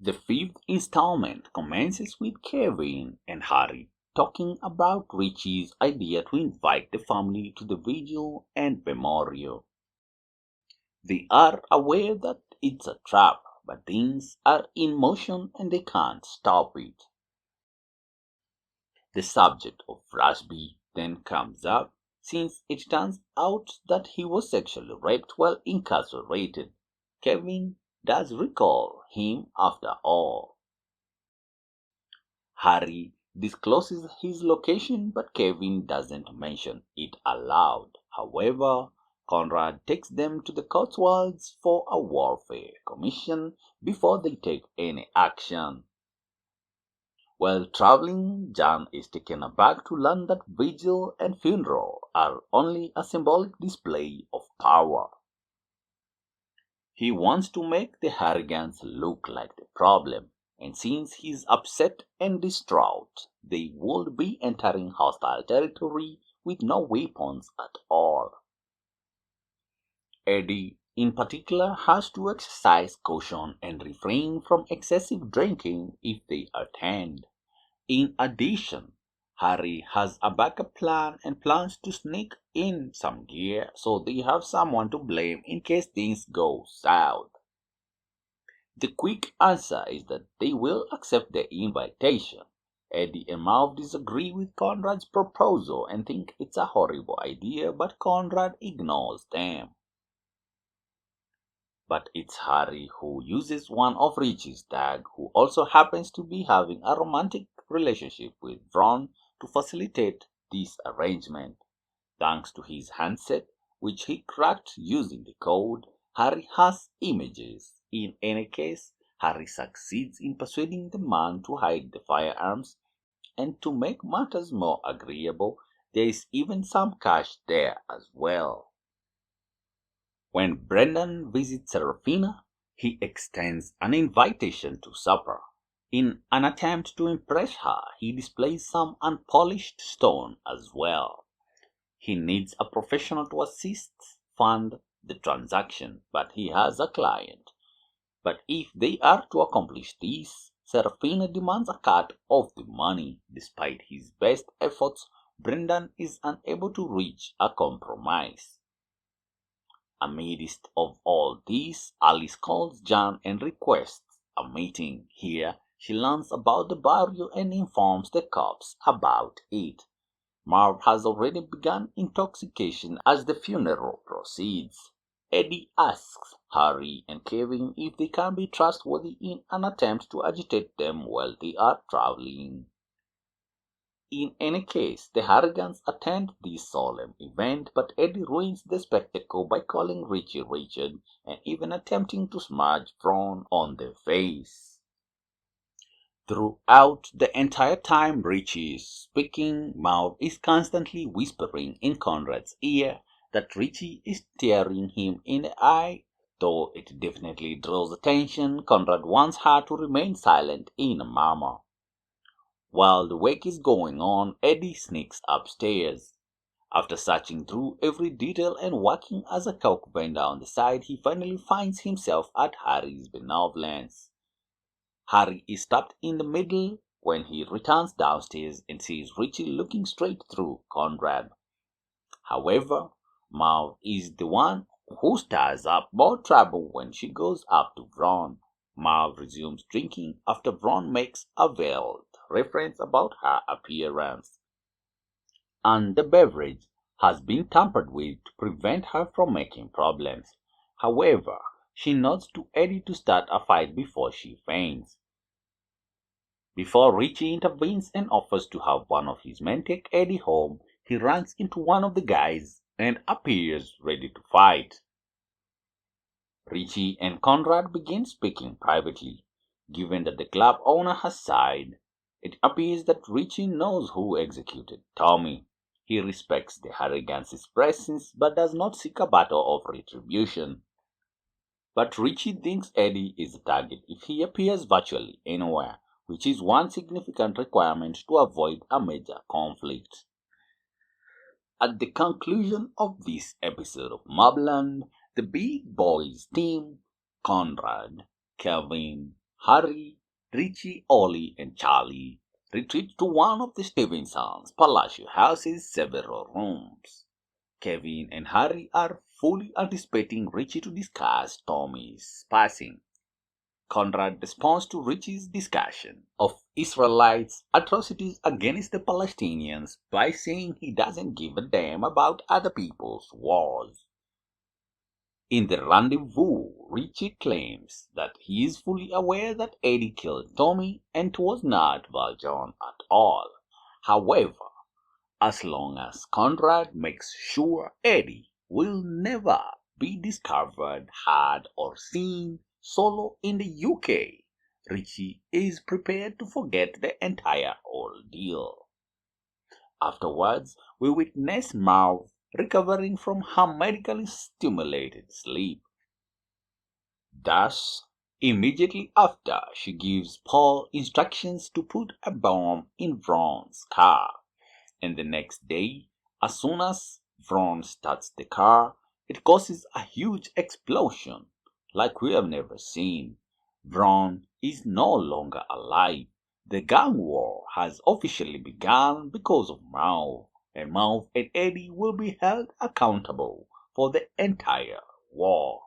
The fifth installment commences with Kevin and Harry talking about Richie's idea to invite the family to the vigil and memorial. They are aware that it's a trap, but things are in motion and they can't stop it. The subject of Rashby then comes up, since it turns out that he was sexually raped while incarcerated. Kevin does recall him after all. Harry discloses his location, but Kevin doesn't mention it aloud. However, Conrad takes them to the Cotswolds for a warfare commission before they take any action. While traveling, Jan is taken aback to learn that vigil and funeral are only a symbolic display of power. He wants to make the Harrigans look like the problem, and since he's upset and distraught, they would be entering hostile territory with no weapons at all. Eddie, in particular, has to exercise caution and refrain from excessive drinking if they attend. In addition, Harry has a backup plan and plans to sneak in some gear so they have someone to blame in case things go south. The quick answer is that they will accept the invitation. Eddie and Maeve disagree with Conrad's proposal and think it's a horrible idea, but Conrad ignores them. But it's Harry who uses one of Richie's tag, who also happens to be having a romantic relationship with Ron, to facilitate this arrangement. Thanks to his handset, which he cracked using the code, Harry has images. In any case, Harry succeeds in persuading the man to hide the firearms, and to make matters more agreeable, there is even some cash there as well. When Brendan visits Serafina, he extends an invitation to supper. In an attempt to impress her, he displays some unpolished stone as well. He needs a professional to assist fund the transaction, but he has a client. But if they are to accomplish this, Serafina demands a cut of the money. Despite his best efforts, Brendan is unable to reach a compromise. Amidst of all this, Alice calls Jan and requests a meeting. Here, she learns about the burial and informs the cops about it. Maeve has already begun intoxication as the funeral proceeds. Eddie asks Harry and Kevin if they can be trustworthy in an attempt to agitate them while they are traveling. In any case, the Harrigans attend this solemn event, but Eddie ruins the spectacle by calling Richie Richard and even attempting to smudge Ron on the face. Throughout the entire time Richie is speaking, Maeve is constantly whispering in Conrad's ear that Richie is staring him in the eye. Though it definitely draws attention, Conrad wants her to remain silent in a murmur. While the wake is going on, Eddie sneaks upstairs. After searching through every detail and working as a coke vendor on the side, he finally finds himself at Harry's benevolence. Harry is stopped in the middle when he returns downstairs and sees Richie looking straight through Conrad. However, Maeve is the one who stirs up more trouble when she goes up to Ron. Maeve resumes drinking after Ron makes a veiled reference about her appearance, and the beverage has been tampered with to prevent her from making problems. However, she nods to Eddie to start a fight before she faints. Before Richie intervenes and offers to have one of his men take Eddie home, he runs into one of the guys and appears ready to fight. Richie and Conrad begin speaking privately. Given that the club owner has sighed, it appears that Richie knows who executed Tommy. He respects the Harrigans' presence but does not seek a battle of retribution. But Richie thinks Eddie is a target if he appears virtually anywhere, which is one significant requirement to avoid a major conflict. At the conclusion of this episode of MobLand, the big boys team, Conrad, Kevin, Harry, Richie, Ollie, and Charlie retreat to one of the Stevensons' palatial house's several rooms. Kevin and Harry are fully anticipating Richie to discuss Tommy's passing. Conrad responds to Richie's discussion of Israelites' atrocities against the Palestinians by saying he doesn't give a damn about other people's wars. In the rendezvous, Richie claims that he is fully aware that Eddie killed Tommy and it was not Valjean at all. However, as long as Conrad makes sure Eddie will never be discovered, heard, or seen solo in the UK, Richie is prepared to forget the entire ordeal. Afterwards, we witness Maeve recovering from her medically stimulated sleep. Thus, immediately after, she gives Paul instructions to put a bomb in Vron's car. And the next day, as soon as Vron starts the car, it causes a huge explosion like we have never seen. Vron is no longer alive. The gang war has officially begun because of Maeve, and Maeve and Eddie will be held accountable for the entire war.